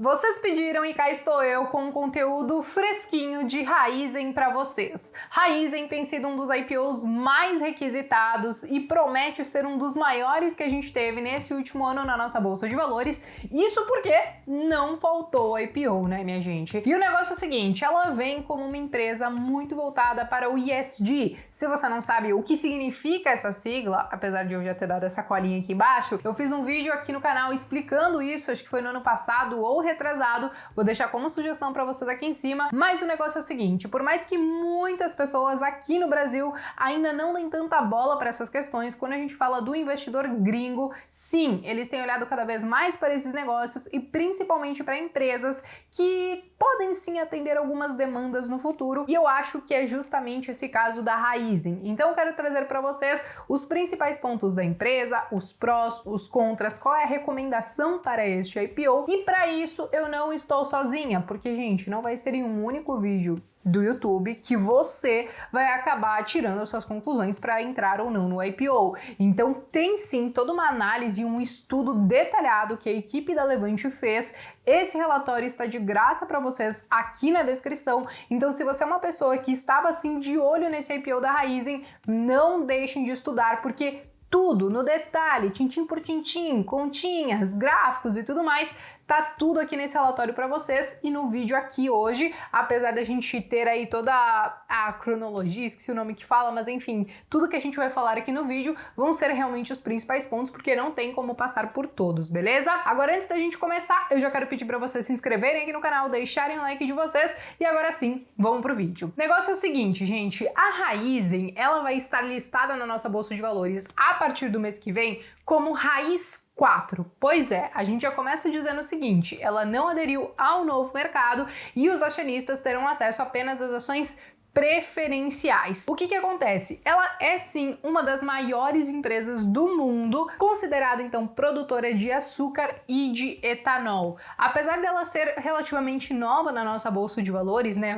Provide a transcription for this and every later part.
Vocês pediram e cá estou eu com um conteúdo fresquinho de Raizen para vocês. Raizen tem sido um dos IPOs mais requisitados e promete ser um dos maiores que a gente teve nesse último ano na nossa bolsa de valores. Isso porque não faltou IPO, né, minha gente? E o negócio é o seguinte, ela vem como uma empresa muito voltada para o ESG. Se você não sabe o que significa essa sigla, apesar de eu já ter dado essa colinha aqui embaixo, eu fiz um vídeo aqui no canal explicando isso, acho que foi no ano passado ou retrasado, vou deixar como sugestão para vocês aqui em cima, mas o negócio é o seguinte, por mais que muitas pessoas aqui no Brasil ainda não deem tanta bola para essas questões, quando a gente fala do investidor gringo, sim, eles têm olhado cada vez mais para esses negócios e principalmente para empresas que podem sim atender algumas demandas no futuro, e eu acho que é justamente esse caso da Raizen. Então eu quero trazer para vocês os principais pontos da empresa, os prós, os contras, qual é a recomendação para este IPO, e para isso eu não estou sozinha, porque, gente, não vai ser em um único vídeo do YouTube que você vai acabar tirando as suas conclusões para entrar ou não no IPO. Então tem sim toda uma análise e um estudo detalhado que a equipe da Levante fez. Esse relatório está de graça para vocês aqui na descrição. Então se você é uma pessoa que estava assim de olho nesse IPO da Raizen, não deixem de estudar, porque tudo no detalhe, tintim por tintim, continhas, gráficos e tudo mais, tá tudo aqui nesse relatório para vocês e no vídeo aqui hoje, apesar da gente ter aí toda a cronologia, esqueci o nome que fala, mas enfim, tudo que a gente vai falar aqui no vídeo vão ser realmente os principais pontos, porque não tem como passar por todos, beleza? Agora, antes da gente começar, eu já quero pedir para vocês se inscreverem aqui no canal, deixarem o like de vocês e agora sim, vamos pro vídeo. O negócio é o seguinte, gente, a Raizen, ela vai estar listada na nossa bolsa de valores a partir do mês que vem como Raiz 4. Pois é, a gente já começa dizendo o seguinte, ela não aderiu ao novo mercado e os acionistas terão acesso apenas às ações preferenciais. O que acontece? Ela é sim uma das maiores empresas do mundo, considerada então produtora de açúcar e de etanol. Apesar dela ser relativamente nova na nossa bolsa de valores, né,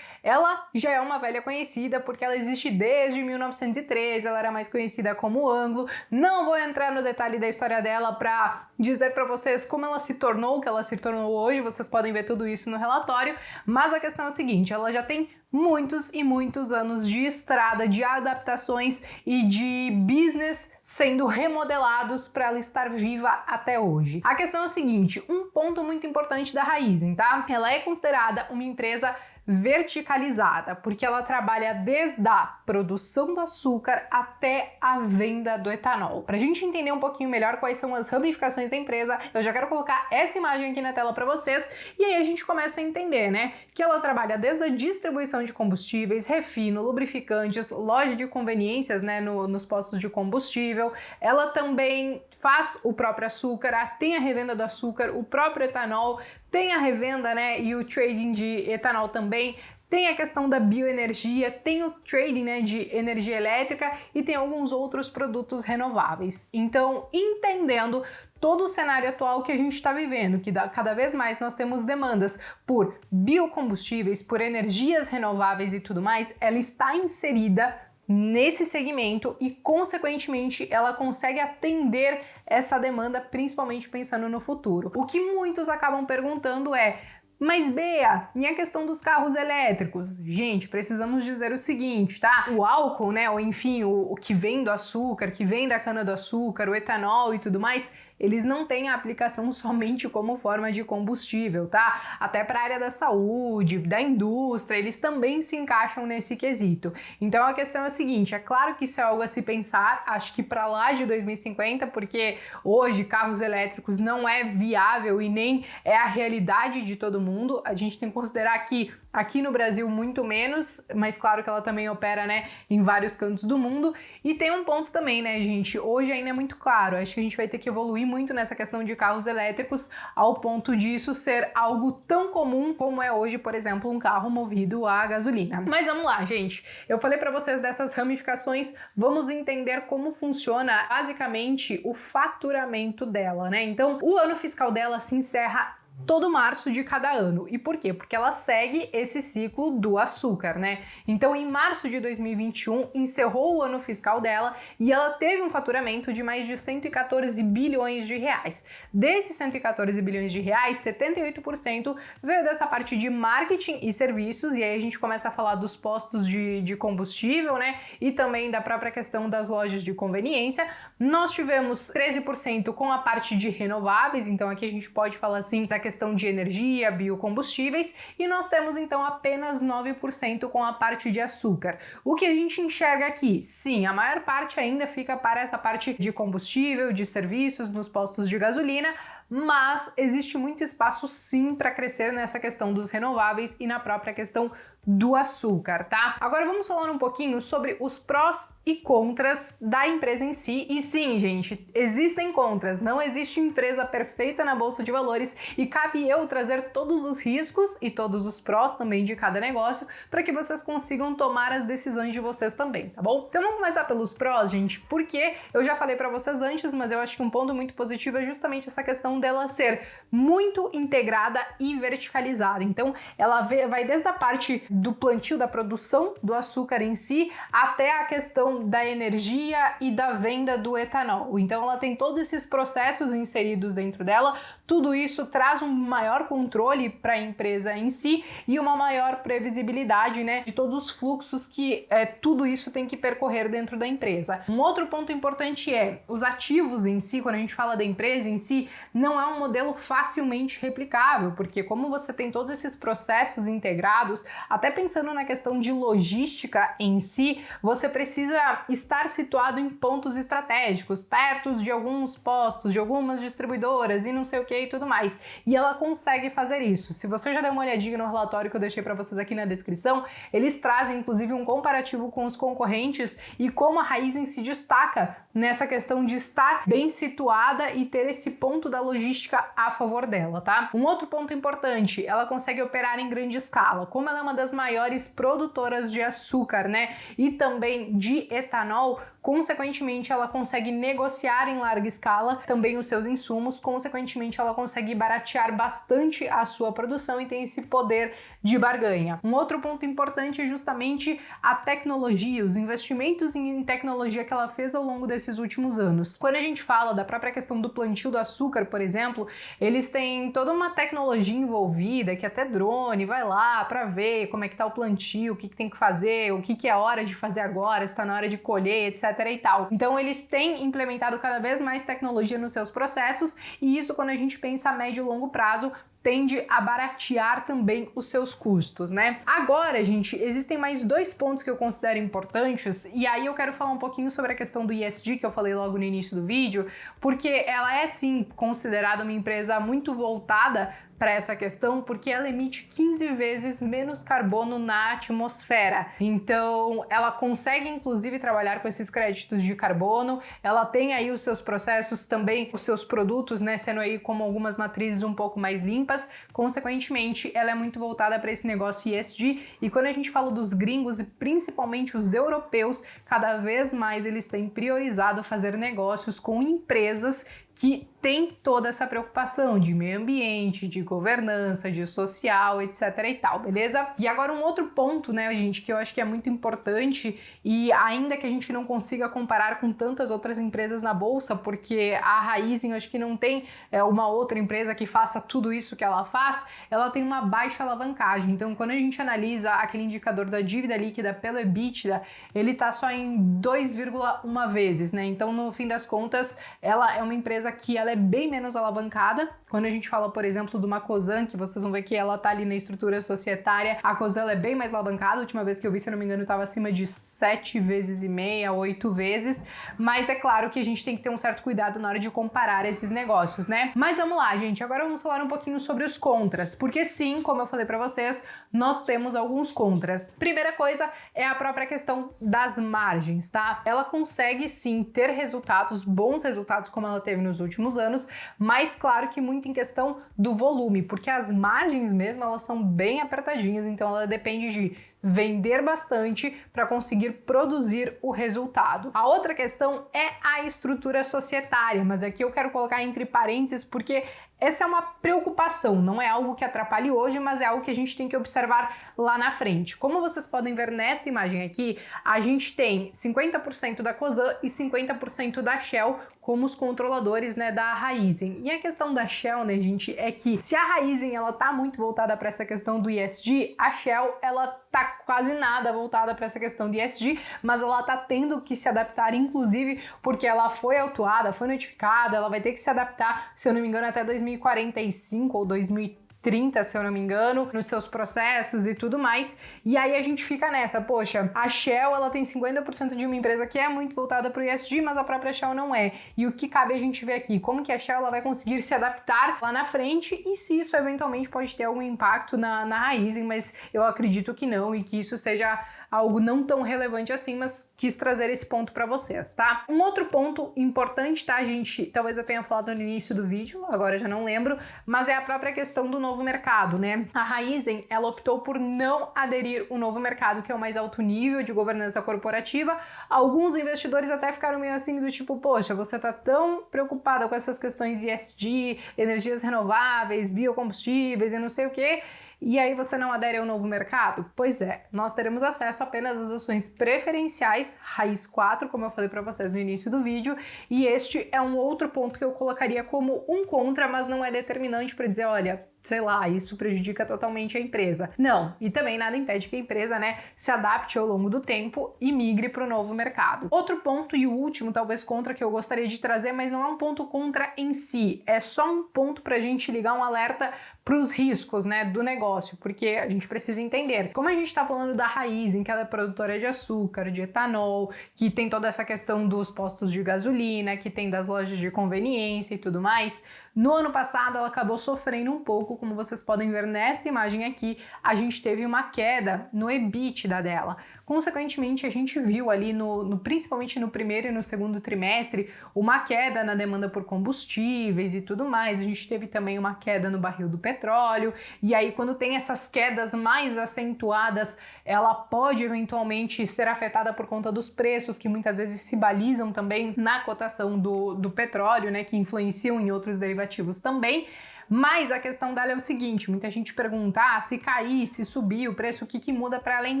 ela já é uma velha conhecida porque ela existe desde 1913, ela era mais conhecida como Anglo. Não vou entrar no detalhe da história dela para dizer para vocês como ela se tornou o que ela se tornou hoje, vocês podem ver tudo isso no relatório, mas a questão é a seguinte, ela já tem muitos e muitos anos de estrada, de adaptações e de business sendo remodelados para ela estar viva até hoje. A questão é a seguinte, um ponto muito importante da Raizen, tá? Ela é considerada uma empresa verticalizada, porque ela trabalha desde a produção do açúcar até a venda do etanol. Para a gente entender um pouquinho melhor quais são as ramificações da empresa, eu já quero colocar essa imagem aqui na tela para vocês e aí a gente começa a entender, né, que ela trabalha desde a distribuição de combustíveis, refino, lubrificantes, loja de conveniências, né, nos postos de combustível. Ela também faz o próprio açúcar, tem a revenda do açúcar, o próprio etanol, tem a revenda, né, e o trading de etanol também, tem a questão da bioenergia, tem o trading, né, de energia elétrica e tem alguns outros produtos renováveis. Então, entendendo todo o cenário atual que a gente está vivendo, que cada vez mais nós temos demandas por biocombustíveis, por energias renováveis e tudo mais, ela está inserida nesse segmento e, consequentemente, ela consegue atender essa demanda, principalmente pensando no futuro. O que muitos acabam perguntando é: mas Bea, e a questão dos carros elétricos? Gente, precisamos dizer o seguinte, tá? O álcool, né, ou enfim, o que vem do açúcar, que vem da cana-do-açúcar, o etanol e tudo mais, eles não têm a aplicação somente como forma de combustível, tá? Até para a área da saúde, da indústria, eles também se encaixam nesse quesito. Então a questão é a seguinte, é claro que isso é algo a se pensar, acho que para lá de 2050, porque hoje carros elétricos não é viável e nem é a realidade de todo mundo. A gente tem que considerar que aqui no Brasil muito menos, mas claro que ela também opera, né, em vários cantos do mundo. E tem um ponto também, né, gente, hoje ainda é muito claro, acho que a gente vai ter que evoluir muito nessa questão de carros elétricos ao ponto disso ser algo tão comum como é hoje, por exemplo, um carro movido a gasolina. Mas vamos lá, gente, eu falei para vocês dessas ramificações, vamos entender como funciona basicamente o faturamento dela, né? Então, o ano fiscal dela se encerra todo março de cada ano. E por quê? Porque ela segue esse ciclo do açúcar, né? Então, em março de 2021, encerrou o ano fiscal dela e ela teve um faturamento de mais de 114 bilhões de reais. Desses 114 bilhões de reais, 78% veio dessa parte de marketing e serviços, e aí a gente começa a falar dos postos de combustível, né? E também da própria questão das lojas de conveniência. Nós tivemos 13% com a parte de renováveis, então aqui a gente pode falar assim da questão de energia, biocombustíveis, e nós temos então apenas 9% com a parte de açúcar. O que a gente enxerga aqui? Sim, a maior parte ainda fica para essa parte de combustível, de serviços, nos postos de gasolina, mas existe muito espaço sim para crescer nessa questão dos renováveis e na própria questão do açúcar, tá? Agora vamos falar um pouquinho sobre os prós e contras da empresa em si. E sim, gente, existem contras, não existe empresa perfeita na Bolsa de Valores e cabe eu trazer todos os riscos e todos os prós também de cada negócio para que vocês consigam tomar as decisões de vocês também, tá bom? Então vamos começar pelos prós, gente, porque eu já falei para vocês antes, mas eu acho que um ponto muito positivo é justamente essa questão dela ser muito integrada e verticalizada. Então ela vai desde a parte do plantio, da produção do açúcar em si, até a questão da energia e da venda do etanol. Então ela tem todos esses processos inseridos dentro dela, tudo isso traz um maior controle para a empresa em si e uma maior previsibilidade, né, de todos os fluxos que tudo isso tem que percorrer dentro da empresa. Um outro ponto importante é os ativos em si, quando a gente fala da empresa em si, não é um modelo facilmente replicável, porque como você tem todos esses processos integrados, até pensando na questão de logística em si, você precisa estar situado em pontos estratégicos, perto de alguns postos, de algumas distribuidoras e não sei o que e tudo mais. E ela consegue fazer isso. Se você já deu uma olhadinha no relatório que eu deixei para vocês aqui na descrição, eles trazem inclusive um comparativo com os concorrentes e como a Raízen se destaca nessa questão de estar bem situada e ter esse ponto da logística a favor dela, tá? Um outro ponto importante, ela consegue operar em grande escala. Como ela é uma das maiores produtoras de açúcar, né, e também de etanol, consequentemente ela consegue negociar em larga escala também os seus insumos, consequentemente ela consegue baratear bastante a sua produção e tem esse poder de barganha. Um outro ponto importante é justamente a tecnologia, os investimentos em tecnologia que ela fez ao longo desses últimos anos. Quando a gente fala da própria questão do plantio do açúcar, por exemplo, eles têm toda uma tecnologia envolvida, que até drone vai lá para ver como é que tá o plantio, o que tem que fazer, o que é hora de fazer agora, se tá na hora de colher, etc e tal. Então eles têm implementado cada vez mais tecnologia nos seus processos e isso, quando a gente pensa a médio e longo prazo, tende a baratear também os seus custos, né? Agora, gente, existem mais dois pontos que eu considero importantes e aí eu quero falar um pouquinho sobre a questão do ESG que eu falei logo no início do vídeo, porque ela é sim considerada uma empresa muito voltada para essa questão, porque ela emite 15 vezes menos carbono na atmosfera. Então, ela consegue inclusive trabalhar com esses créditos de carbono, ela tem aí os seus processos também, os seus produtos, né, sendo aí como algumas matrizes um pouco mais limpas, consequentemente, ela é muito voltada para esse negócio ESG, e quando a gente fala dos gringos e principalmente os europeus, cada vez mais eles têm priorizado fazer negócios com empresas que tem toda essa preocupação de meio ambiente, de governança, de social, etc e tal, beleza? E agora um outro ponto, né, gente, que eu acho que é muito importante e ainda que a gente não consiga comparar com tantas outras empresas na bolsa, porque a Raízen eu acho que não tem uma outra empresa que faça tudo isso que ela faz, ela tem uma baixa alavancagem. Então, quando a gente analisa aquele indicador da dívida líquida pelo EBITDA, ele tá só em 2,1 vezes, né? Então, no fim das contas, ela é uma empresa que ela é bem menos alavancada. Quando a gente fala, por exemplo, de uma Cosan, que vocês vão ver que ela tá ali na estrutura societária, a Cosan é bem mais alavancada. A última vez que eu vi, se eu não me engano, estava acima de 7 vezes e meia, 8 vezes, mas é claro que a gente tem que ter um certo cuidado na hora de comparar esses negócios, né? Mas vamos lá, gente, agora vamos falar um pouquinho sobre os contras, porque sim, como eu falei para vocês, nós temos alguns contras. Primeira coisa é a própria questão das margens, tá? Ela consegue sim ter resultados, bons resultados, como ela teve nos últimos anos, mas claro que muito em questão do volume, porque as margens mesmo, elas são bem apertadinhas, então ela depende de vender bastante para conseguir produzir o resultado. A outra questão é a estrutura societária, mas aqui eu quero colocar entre parênteses porque essa é uma preocupação, não é algo que atrapalhe hoje, mas é algo que a gente tem que observar lá na frente. Como vocês podem ver nesta imagem aqui, a gente tem 50% da Cosan e 50% da Shell como os controladores, né, da Raízen. E a questão da Shell, né, gente, é que se a Raízen ela tá muito voltada para essa questão do ESG, a Shell ela tá quase nada voltada para essa questão de ESG, mas ela tá tendo que se adaptar, inclusive porque ela foi autuada, foi notificada, ela vai ter que se adaptar, se eu não me engano, até 2045 ou 2030, se eu não me engano, nos seus processos e tudo mais. E aí a gente fica nessa, poxa, a Shell ela tem 50% de uma empresa que é muito voltada para o ESG, mas a própria Shell não é. E o que cabe a gente ver aqui? Como que a Shell ela vai conseguir se adaptar lá na frente e se isso eventualmente pode ter algum impacto na Raízen, mas eu acredito que não e que isso seja algo não tão relevante assim, mas quis trazer esse ponto para vocês, tá? Um outro ponto importante, tá, gente? Talvez eu tenha falado no início do vídeo, agora já não lembro, mas é a própria questão do novo mercado, né? A Raízen, ela optou por não aderir ao novo mercado, que é o mais alto nível de governança corporativa. Alguns investidores até ficaram meio assim do tipo, poxa, você tá tão preocupada com essas questões ESG, energias renováveis, biocombustíveis e não sei o quê, e aí você não adere ao novo mercado? Pois é, nós teremos acesso apenas às ações preferenciais Raiz 4, como eu falei para vocês no início do vídeo, e este é um outro ponto que eu colocaria como um contra, mas não é determinante para dizer, olha, sei lá, isso prejudica totalmente a empresa. Não, e também nada impede que a empresa, né, se adapte ao longo do tempo e migre para o novo mercado. Outro ponto e o último, talvez contra, que eu gostaria de trazer, mas não é um ponto contra em si, é só um ponto para a gente ligar um alerta para os riscos, né, do negócio, porque a gente precisa entender. Como a gente está falando da Raízen, que ela é produtora de açúcar, de etanol, que tem toda essa questão dos postos de gasolina, que tem das lojas de conveniência e tudo mais, no ano passado ela acabou sofrendo um pouco, como vocês podem ver nesta imagem aqui, a gente teve uma queda no EBITDA dela. Consequentemente, a gente viu ali, principalmente no primeiro e no segundo trimestre, uma queda na demanda por combustíveis e tudo mais. A gente teve também uma queda no barril do petróleo, e aí quando tem essas quedas mais acentuadas, ela pode eventualmente ser afetada por conta dos preços, que muitas vezes se balizam também na cotação do petróleo, né, que influenciam em outros derivativos também. Mas a questão dela é o seguinte, muita gente pergunta, se cair, se subir o preço, o que muda para ela em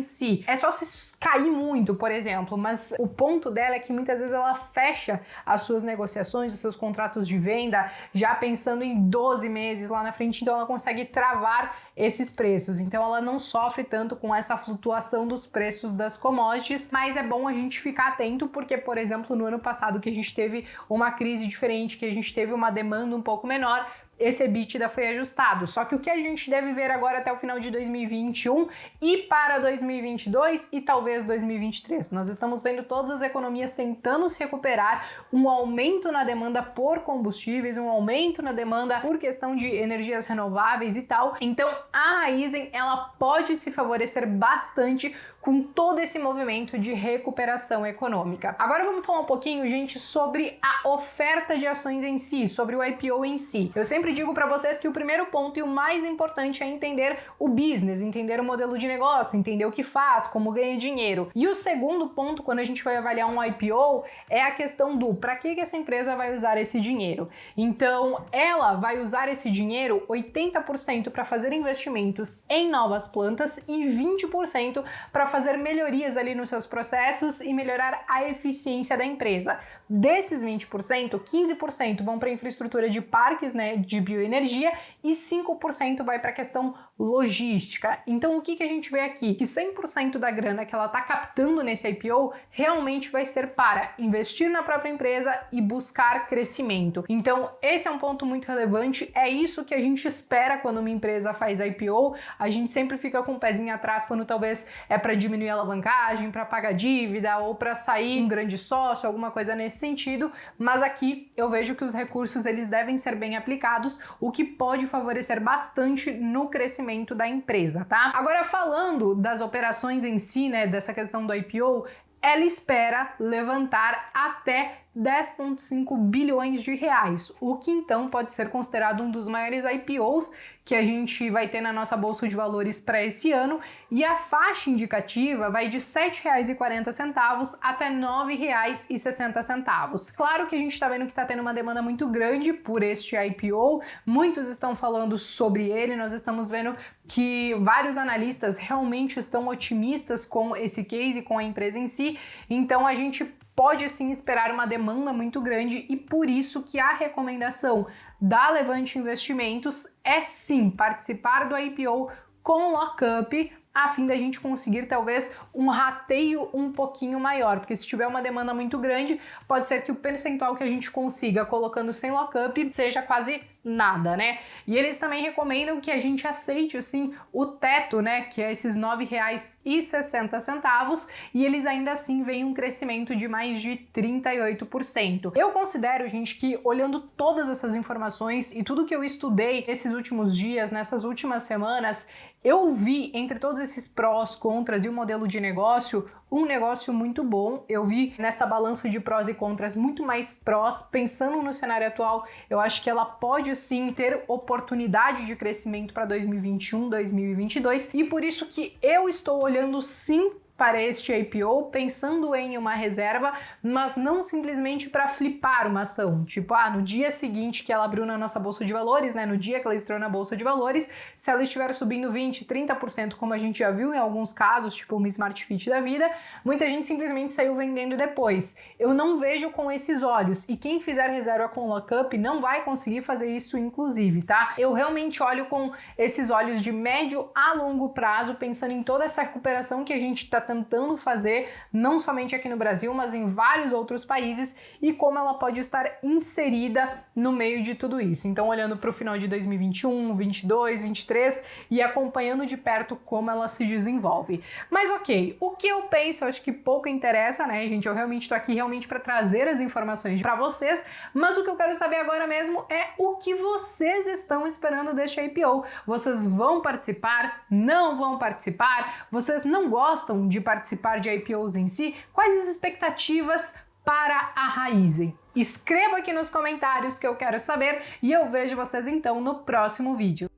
si? É só se cair muito, por exemplo, mas o ponto dela é que muitas vezes ela fecha as suas negociações, os seus contratos de venda, já pensando em 12 meses lá na frente, então ela consegue travar esses preços. Então ela não sofre tanto com essa flutuação dos preços das commodities, mas é bom a gente ficar atento porque, por exemplo, no ano passado que a gente teve uma crise diferente, que a gente teve uma demanda um pouco menor, esse EBITDA foi ajustado. Só que o que a gente deve ver agora até o final de 2021 e para 2022 e talvez 2023? Nós estamos vendo todas as economias tentando se recuperar, um aumento na demanda por combustíveis, um aumento na demanda por questão de energias renováveis e tal. Então a Raízen, ela pode se favorecer bastante com todo esse movimento de recuperação econômica. Agora vamos falar um pouquinho, gente, sobre a oferta de ações em si, sobre o IPO em si. Eu sempre digo para vocês que o primeiro ponto e o mais importante é entender o business, entender o modelo de negócio, entender o que faz, como ganha dinheiro. E o segundo ponto, quando a gente vai avaliar um IPO, é a questão do para que essa empresa vai usar esse dinheiro. Então, ela vai usar esse dinheiro 80% para fazer investimentos em novas plantas e 20% para fazer melhorias ali nos seus processos e melhorar a eficiência da empresa. Desses 20%, 15% vão para a infraestrutura de parques, né, de bioenergia e 5% vai para a questão logística. Então, o que a gente vê aqui? Que 100% da grana que ela está captando nesse IPO realmente vai ser para investir na própria empresa e buscar crescimento. Então, esse é um ponto muito relevante. É isso que a gente espera quando uma empresa faz IPO. A gente sempre fica com o pezinho atrás quando talvez é para diminuir a alavancagem, para pagar dívida ou para sair um grande sócio, alguma coisa nesse sentido, mas aqui eu vejo que os recursos eles devem ser bem aplicados, o que pode favorecer bastante no crescimento da empresa, tá? Agora falando das operações em si, né, dessa questão do IPO, ela espera levantar até 10,5 bilhões de reais, o que então pode ser considerado um dos maiores IPOs que a gente vai ter na nossa bolsa de valores para esse ano, e a faixa indicativa vai de R$ 7,40 até R$ 9,60. Claro que a gente está vendo que está tendo uma demanda muito grande por este IPO, muitos estão falando sobre ele, nós estamos vendo que vários analistas realmente estão otimistas com esse case, com a empresa em si, então a gente pode sim esperar uma demanda muito grande e por isso que a recomendação da Levante Investimentos é sim participar do IPO com lockup, a fim da gente conseguir talvez um rateio um pouquinho maior, porque se tiver uma demanda muito grande, pode ser que o percentual que a gente consiga colocando sem lockup seja quase nada, né? E eles também recomendam que a gente aceite, assim, o teto, né, que é esses R$ 9,60, e eles ainda assim veem um crescimento de mais de 38%. Eu considero, gente, que olhando todas essas informações e tudo que eu estudei nesses últimos dias, nessas últimas semanas, eu vi entre todos esses prós, contras e o modelo de negócio, um negócio muito bom. Eu vi nessa balança de prós e contras muito mais prós. Pensando no cenário atual, eu acho que ela pode sim ter oportunidade de crescimento para 2021, 2022 e por isso que eu estou olhando sim para este IPO, pensando em uma reserva, mas não simplesmente para flipar uma ação. Tipo, no dia seguinte que ela abriu na nossa bolsa de valores, né, no dia que ela estreou na bolsa de valores, se ela estiver subindo 20%, 30%, como a gente já viu em alguns casos, tipo uma Smart Fit da vida, muita gente simplesmente saiu vendendo depois. Eu não vejo com esses olhos, e quem fizer reserva com lockup não vai conseguir fazer isso, inclusive, tá? Eu realmente olho com esses olhos de médio a longo prazo, pensando em toda essa recuperação que a gente está tentando fazer, não somente aqui no Brasil, mas em vários outros países, e como ela pode estar inserida no meio de tudo isso. Então, olhando para o final de 2021, 22, 23 e acompanhando de perto como ela se desenvolve. Mas ok, o que eu penso, eu acho que pouco interessa, né, gente? Eu realmente estou aqui realmente para trazer as informações para vocês, mas o que eu quero saber agora mesmo é o que vocês estão esperando deste IPO. Vocês vão participar? Não vão participar? Vocês não gostam de participar de IPOs em si? Quais as expectativas para a Raizen? Escreva aqui nos comentários que eu quero saber e eu vejo vocês então no próximo vídeo.